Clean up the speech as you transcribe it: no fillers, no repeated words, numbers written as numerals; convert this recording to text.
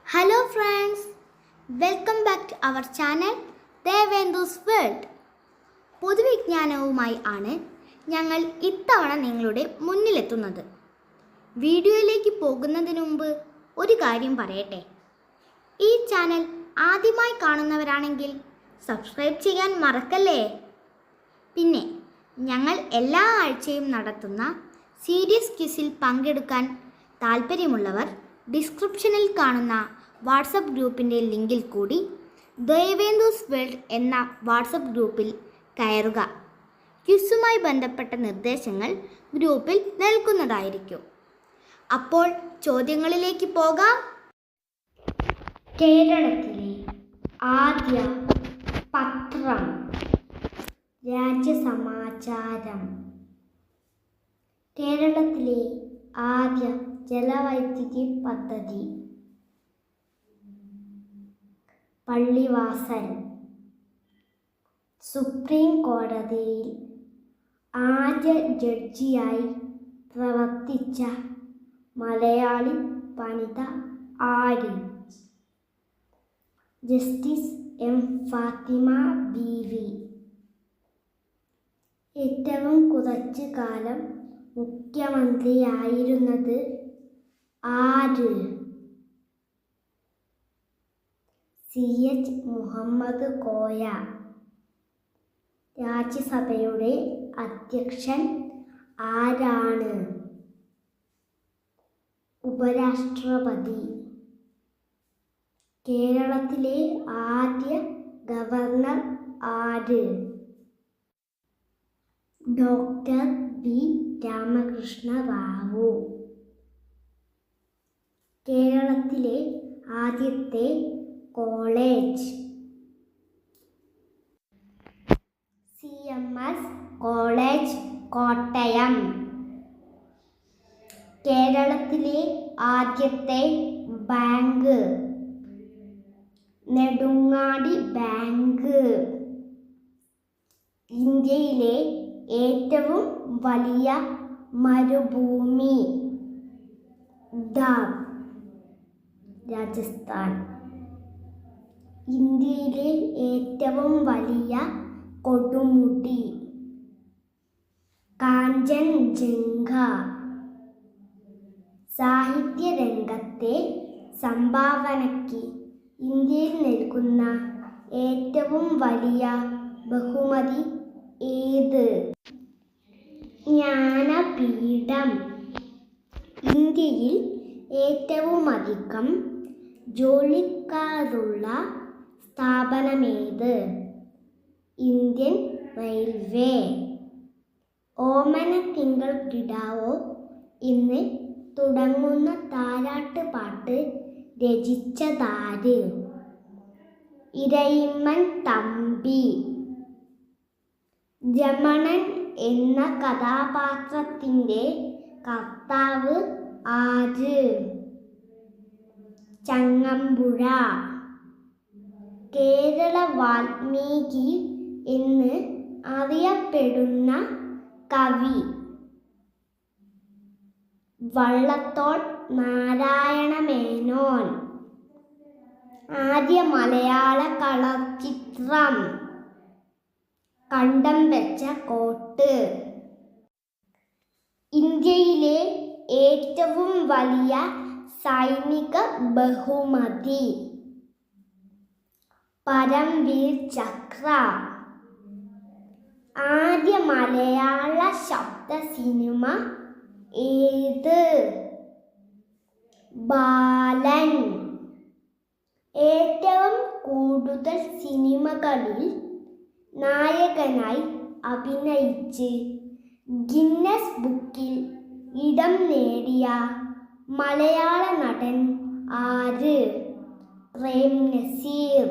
Hello friends, welcome back to our channel Devendu's world. പൊതുവിജ്ഞാനവുമായി ആണ് ഞങ്ങൾ ഇത്തവണ നിങ്ങളുടെ മുന്നിലെത്തുന്നത്. വീഡിയോയിലേക്ക് പോകുന്നതിന് മുമ്പ് ഒരു കാര്യം പറയട്ടെ. ഈ ചാനൽ ആദ്യമായി കാണുന്നവരാണെങ്കിൽ സബ്സ്ക്രൈബ് ചെയ്യാൻ മറക്കല്ലേ. പിന്നെ ഞങ്ങൾ എല്ലാ ആഴ്ചയും നടത്തുന്ന സീരിയസ് ക്വിസിൽ പങ്കെടുക്കാൻ താൽപ്പര്യമുള്ളവർ ഡിസ്ക്രിപ്ഷനിൽ കാണുന്ന വാട്സപ്പ് ഗ്രൂപ്പിൻ്റെ ലിങ്കിൽ കൂടി ദേവേന്ദുസ് വേൾഡ് എന്ന വാട്സപ്പ് ഗ്രൂപ്പിൽ കയറുക. ക്വിസുമായി ബന്ധപ്പെട്ട നിർദ്ദേശങ്ങൾ ഗ്രൂപ്പിൽ നൽകുന്നതായിരിക്കും. അപ്പോൾ ചോദ്യങ്ങളിലേക്ക് പോകാം. കേരളത്തിലെ ആദ്യ പത്രം രാജ്യസമാചാരം. കേരളത്തിലെ ആദ്യ ജലവൈദ്യുതി പദ്ധതി പള്ളിവാസൽ. സുപ്രീം കോടതിയിൽ ആദ്യ ജഡ്ജിയായി പ്രവർത്തിച്ച മലയാളി വനിത ആര്? Justice M Fathima Beevi. ഏറ്റവും കുറച്ചു കാലം മുഖ്യമന്ത്രിയായിരുന്നത് ആര്? CH മുഹമ്മദ് കോയ. രാജ്യസഭയുടെ അധ്യക്ഷൻ ആരാണ്? ഉപരാഷ്ട്രപതി. കേരളത്തിലെ ആദ്യ ഗവർണർ ആര്? Doctor B Ramakrishna Rao. കേരളത്തിലെ ആദ്യത്തെ കോളേജ് CMS കോളേജ്, കോട്ടയം. കേരളത്തിലെ ആദ്യത്തെ ബാങ്ക് നെടുങ്ങാടി ബാങ്ക്. ഇന്ത്യയിലെ ഏറ്റവും വലിയ മരുഭൂമി ദാർ, രാജസ്ഥാൻ. ഇന്ത്യയിലെ ഏറ്റവും വലിയ കൊടുമുടി കാഞ്ചൻജംഗ. സാഹിത്യരംഗത്തെ സംഭാവനയ്ക്ക് ഇന്ത്യയിൽ നൽകുന്ന ഏറ്റവും വലിയ ബഹുമതി ഏത്? ജ്ഞാനപീഠം. ഇന്ത്യയിൽ ഏറ്റവുമധികം ജോലിക്കാരുള്ള സ്ഥാപനമേത്? Indian railway. ഓമന തിങ്കൾ കിടാവോ എന്ന് തുടങ്ങുന്ന താരാട്ട് പാട്ട് രചിച്ചതാര്? ഇരയിമ്മൻ തമ്പി. രമണൻ എന്ന കഥാപാത്രത്തിൻ്റെ കർത്താവ് ആര്? ചങ്ങമ്പുഴ. കേരള വാൽമീകി എന്ന് അറിയപ്പെടുന്ന കവി? വള്ളത്തോൾ നാരായണമേനോൻ. ആദ്യ മലയാള കളർ ചിത്രം കണ്ടം വെച്ച കോട്ട്. ഇന്ത്യയിലെ ഏറ്റവും വലിയ സൈനിക ബഹുമതി പരംവീർ ചക്ര. ആദ്യ മലയാള ശബ്ദ സിനിമ ഏത്? ബാലൻ. ഏറ്റവും കൂടുതൽ സിനിമകളിൽ നായകനായി അഭിനയിച്ച് ഗിന്നസ് ബുക്കിൽ ഇടം നേടിയ മലയാള നടൻ ആര്? പ്രേം നസീർ.